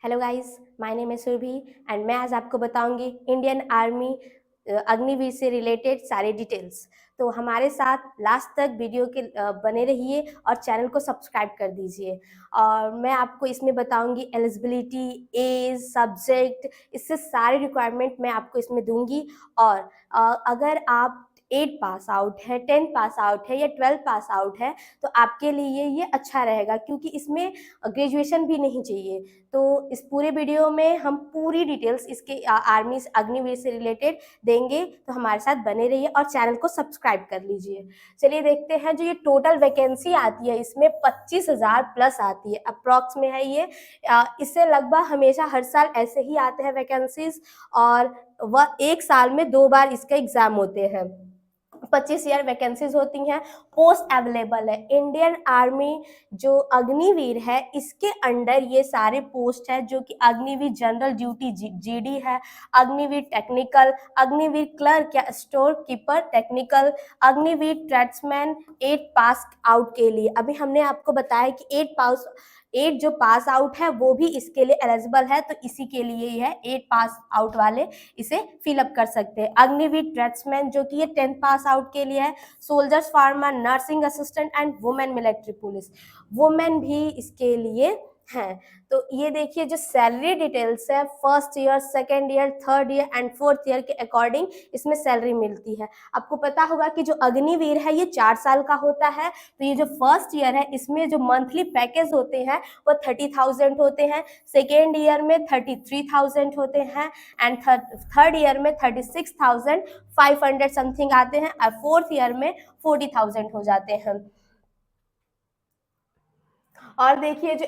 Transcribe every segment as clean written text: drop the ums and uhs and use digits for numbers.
Hello guys, my name है Surabhi and मैं आज आपको बताऊंगी इंडियन आर्मी अग्निवीर से रिलेटेड सारे डिटेल्स। तो हमारे साथ लास्ट तक वीडियो के बने रहिए और चैनल को सब्सक्राइब कर दीजिए। और मैं आपको इसमें बताऊंगी एलिजिबिलिटी, एज, सब्जेक्ट, इससे सारे रिक्वायरमेंट मैं आपको इसमें दूंगी। और अगर आप 8 पास आउट है, 10 पास आउट है या 12 पास आउट है तो आपके लिए ये अच्छा रहेगा, क्योंकि इसमें ग्रेजुएशन भी नहीं चाहिए। तो इस पूरे वीडियो में हम पूरी डिटेल्स इसके आर्मी अग्निवीर से रिलेटेड देंगे, तो हमारे साथ बने रहिए और चैनल को सब्सक्राइब कर लीजिए। चलिए देखते हैं, जो ये टोटल वैकेंसी आती है इसमें 25,000 प्लस आती है, अप्रॉक्स में है ये। इससे लगभग हमेशा हर साल ऐसे ही आते हैं वैकेंसीज, और वह एक साल में 2 बार इसके एग्जाम होते हैं। 25 ईयर वैकेंसीज होती हैं। पोस्ट अवेलेबल है इंडियन आर्मी जो अग्निवीर है इसके अंडर ये सारे पोस्ट है, जो कि अग्निवीर जनरल ड्यूटी जीडी है, अग्निवीर टेक्निकल, अग्निवीर क्लर्क या store keeper technical, Agniveer tradesman 8 pass out के लिए। अभी हमने आपको बताया कि 8 जो पास आउट है वो भी इसके लिए एलिजिबल है, तो इसी के लिए ही है 8 पास आउट वाले इसे फिलअप कर सकते हैं। अग्निवीर ट्रेड्समैन जो कि ये 10 पास आउट के लिए है। Soldiers, farmer, nursing assistant and women military police, women भी इसके लिए हैं। तो ये देखिए, जो सैलरी डिटेल्स है first year, second year, third year and fourth year के अकॉर्डिंग इसमें सैलरी मिलती है। आपको पता होगा कि जो अग्निवीर है ये 4 साल का होता है, तो ये जो फर्स्ट ईयर है इसमें जो मंथली पैकेज होते हैं वो 30,000 होते हैं, सेकेंड ईयर में 33,000 होते हैं एंड थर्ड ईयर में 36,500 समथिंग आते हैं, और फोर्थ ईयर में 40,000 हो जाते हैं। और देखिए, जो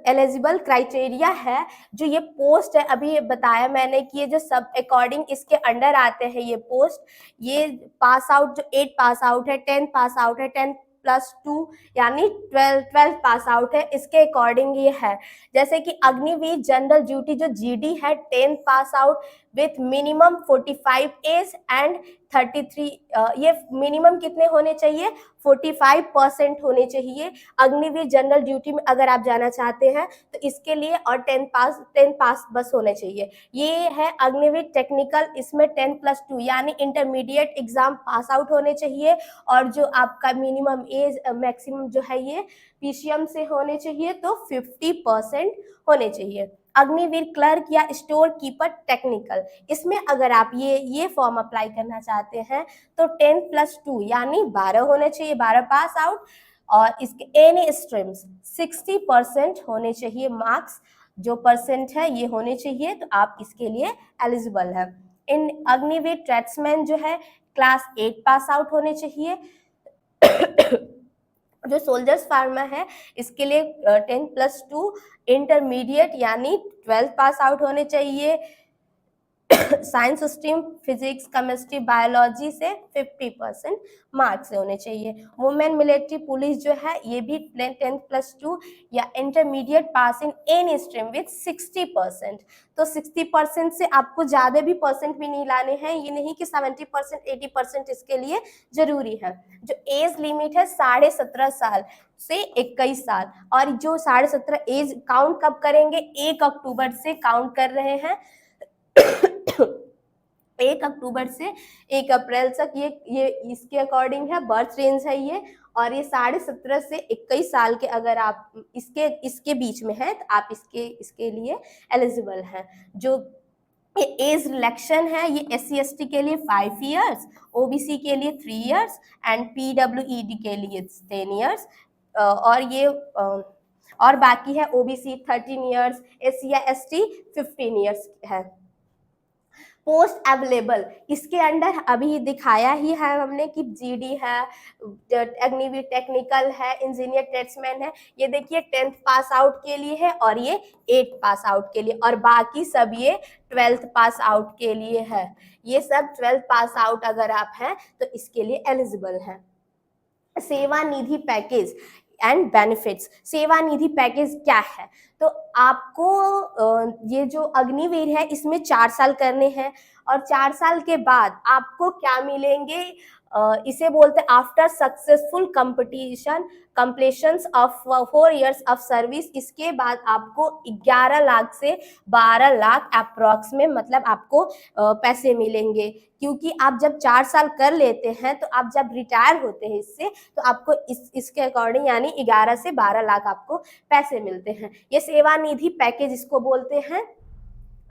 एलिजिबल क्राइटेरिया है, जो ये पोस्ट है अभी ये बताया मैंने कि ये जो सब अकॉर्डिंग इसके अंडर आते हैं ये पोस्ट। ये पास आउट, जो 8 पास आउट है, 10 पास आउट है, 10+2 यानी 12 पास आउट है, इसके अकॉर्डिंग ये है। जैसे कि अग्निवीर जनरल ड्यूटी जो जीडी है 10 pass out with minimum 45 age and 33, ये मिनिमम कितने होने चाहिए, 45% होने चाहिए अग्निवीर जनरल ड्यूटी में अगर आप जाना चाहते हैं तो इसके लिए, और 10 पास बस होने चाहिए। ये है अग्निवीर टेक्निकल, इसमें 10+2 यानी इंटरमीडिएट एग्जाम पास आउट होने चाहिए, और जो आपका मिनिमम एज मैक्सिमम जो है ये पीसीएम से होने चाहिए, तो 50% होने चाहिए। अग्निवीर क्लर्क या स्टोर कीपर टेक्निकल, इसमें अगर आप ये फॉर्म अप्लाई करना चाहते हैं तो 10+2 यानी 12 होने चाहिए, 12 पास आउट, और इसके एनी स्ट्रीम्स 60% होने चाहिए, मार्क्स जो परसेंट है ये होने चाहिए, तो आप इसके लिए एलिजिबल है। इन अग्निवीर ट्रेड्समैन जो है क्लास 8 पास आउट होने चाहिए। जो सोल्जर्स फार्मर है इसके लिए 10+2 इंटरमीडिएट यानी 12 पास आउट होने चाहिए। Science stream physics, chemistry, biology से 50% मार्क्स होने चाहिए। वुमेन मिलिट्री पुलिस जो है ये भी 10+2 या intermediate pass in any stream with 60%। तो 60% से आपको ज़्यादा भी परसेंट भी नहीं लाने हैं, ये नहीं कि 70% 80% इसके लिए जरूरी है। जो एज लिमिट है 17.5 साल से 21 साल, और जो 17.5 एज काउंट कब करेंगे, 1 अक्टूबर से काउंट कर रहे हैं। 1 अक्टूबर से 1 अप्रैल तक ये इसके अकॉर्डिंग है, बर्थ रेंज है ये। और ये 17.5 से 21 साल के अगर आप इसके बीच में है तो आप इसके लिए एलिजिबल हैं। जो ये एज रिलैक्शन है ये SC/ST के लिए 5 ईयर्स, OBC के लिए 3 ईयर्स एंड PWED के लिए 10 ईयर्स, और ये और बाकी है OBC 13 ईयर्स, SC/ST 15 ईयर्स है। पोस्ट अवेलेबल, इसके अंडर अभी दिखाया ही है हमने कि जीडी है, अग्निवीर टेक्निकल है, इंजीनियर ट्रेड्समैन है। ये देखिए 10th पास आउट के लिए है, और ये 8 पास आउट के लिए, और बाकी सब ये 12th पास आउट के लिए है। ये सब 12th पास आउट अगर आप हैं तो इसके लिए एलिजिबल है। सेवा निधि पैकेज एंड बेनिफिट्स, सेवा निधि पैकेज क्या है, तो आपको ये जो अग्निवीर है इसमें 4 साल करने हैं, और 4 साल के बाद आपको क्या मिलेंगे, इसे बोलते हैं after successful completion of 4 years of service. इसके बाद आपको 11 लाख से 12 लाख अप्रॉक्स में मतलब आपको पैसे मिलेंगे, क्योंकि आप जब 4 साल कर लेते हैं तो आप जब रिटायर होते हैं इससे, तो आपको इसके अकॉर्डिंग यानी 11 से 12 लाख आपको पैसे मिलते हैं। ये सेवानिधि पैकेज इसको बोलते हैं।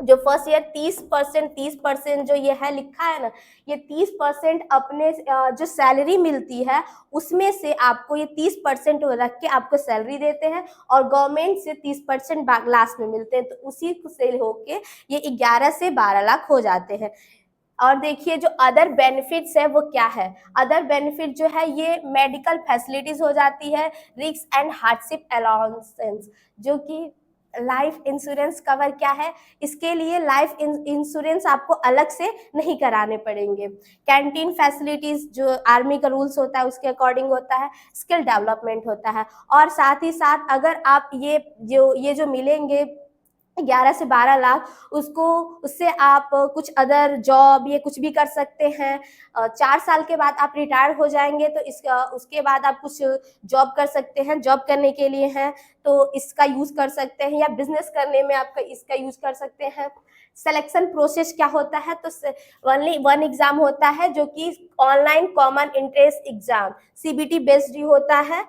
जो फर्स्ट ईयर 30% जो ये है लिखा है ना, ये 30% अपने जो सैलरी मिलती है उसमें से आपको ये 30% रख के आपको सैलरी देते हैं, और गवर्नमेंट से 30% लास्ट में मिलते हैं, तो उसी से होके ये 11 से 12 लाख हो जाते हैं। और देखिए जो अदर बेनिफिट्स है वो क्या है। अदर बेनिफिट जो है ये मेडिकल फैसिलिटीज हो जाती है, रिस्क एंड हार्डशिप अलाउंसेंस, जो कि लाइफ इंश्योरेंस कवर क्या है, इसके लिए लाइफ इंश्योरेंस आपको अलग से नहीं कराने पड़ेंगे। कैंटीन फैसिलिटीज जो आर्मी का रूल्स होता है उसके अकॉर्डिंग होता है। स्किल डेवलपमेंट होता है, और साथ ही साथ अगर आप ये जो मिलेंगे 11 से 12 लाख, उससे आप कुछ अदर जॉब ये कुछ भी कर सकते हैं। 4 साल के बाद आप रिटायर हो जाएंगे तो उसके बाद आप कुछ जॉब कर सकते हैं। जॉब करने के लिए है तो इसका यूज कर सकते हैं, या बिजनेस करने में आपका इसका यूज कर सकते हैं। सिलेक्शन प्रोसेस क्या होता है, तो ओनली वन एग्जाम होता है जो कि online common entrance exam CBT based ही होता है।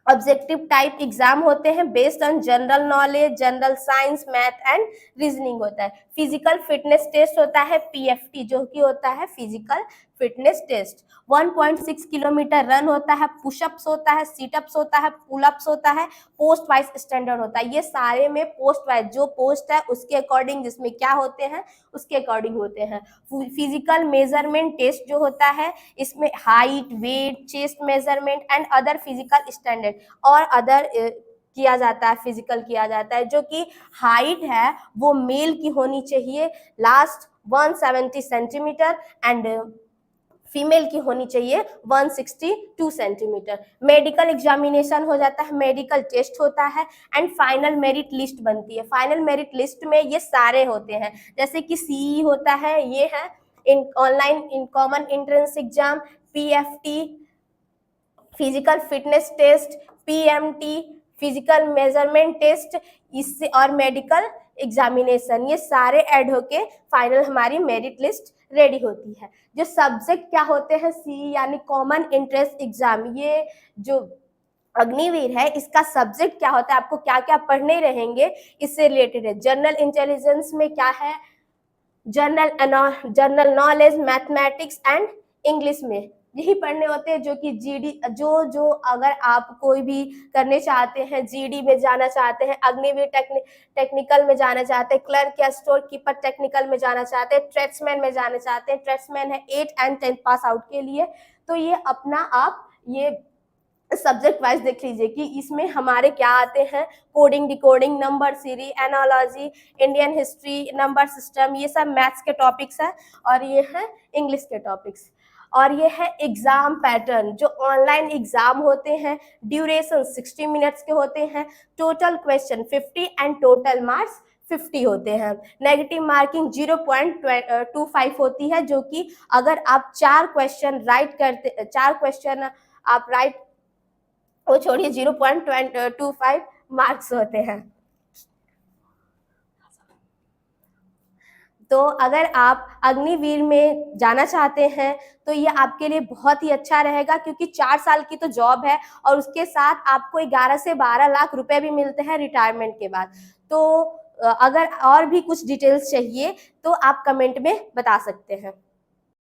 ऑब्जेक्टिव टाइप एग्जाम होते हैं based on general knowledge, general science, math and reasoning होता है। फिजिकल फिटनेस टेस्ट होता है पीएफटी, जो कि होता है physical fitness test. 1.6 kilometre run होता है, पुशअप्स होता है, सीटअप्स होता है, पुलअप्स होता है, पोस्ट वाइज स्टैंडर्ड होता है। ये सारे में पोस्ट वाइज जो पोस्ट है उसके अकॉर्डिंग जिसमें क्या होते हैं उसके अकॉर्डिंग होते हैं। फिजिकल मेजरमेंट टेस्ट जो होता है इसमें height, weight, chest measurement and other physical standard और अदर किया जाता है, फिजिकल किया जाता है। जो कि हाइट है वो मेल की होनी चाहिए लास्ट 170 सेंटीमीटर एंड फीमेल की होनी चाहिए 162 सेंटीमीटर। मेडिकल एग्जामिनेशन हो जाता है, मेडिकल टेस्ट होता है एंड फाइनल मेरिट लिस्ट बनती है। फाइनल मेरिट लिस्ट में ये सारे होते हैं, जैसे कि सीई होता है, ये है online in common entrance exam, PFT physical fitness test, PMT physical measurement test, इससे और मेडिकल एग्जामिनेशन, ये सारे ऐड होके फाइनल हमारी मेरिट लिस्ट रेडी होती है। जो सब्जेक्ट क्या होते हैं सी यानी कॉमन एंट्रेंस एग्जाम, ये जो अग्निवीर है इसका सब्जेक्ट क्या होता है, आपको क्या क्या पढ़ने रहेंगे इससे रिलेटेड है। जनरल इंटेलिजेंस में क्या है, general knowledge, mathematics and English में यही पढ़ने होते हैं। जो कि जीडी जो अगर आप कोई भी करने चाहते हैं, जीडी में जाना चाहते हैं, अग्निवीर टेक्निकल में जाना चाहते हैं, क्लर्क या स्टोर कीपर टेक्निकल में जाना चाहते हैं, ट्रेड्समैन में जाना चाहते हैं, ट्रेड्समैन है 8 एंड 10 पास आउट के लिए, तो ये अपना आप ये सब्जेक्ट वाइज देख लीजिए कि इसमें हमारे क्या आते हैं, coding, decoding, number series, analogy, Indian history, number system, ये सब मैथ्स के टॉपिक्स हैं, और ये है इंग्लिश के टॉपिक्स। और ये है एग्जाम पैटर्न, जो ऑनलाइन एग्जाम होते हैं, ड्यूरेशन 60 मिनट्स के होते हैं, total question 50 and total marks 50 होते हैं। नेगेटिव मार्किंग 0.25 होती है, जो कि अगर आप 4 क्वेश्चन आप राइट वो छोड़िए 0.25 मार्क्स होते हैं। तो अगर आप अग्निवीर में जाना चाहते हैं तो ये आपके लिए बहुत ही अच्छा रहेगा, क्योंकि 4 साल की तो जॉब है और उसके साथ आपको 11 से 12 लाख रुपए भी मिलते हैं रिटायरमेंट के बाद। तो अगर और भी कुछ डिटेल्स चाहिए तो आप कमेंट में बता सकते हैं।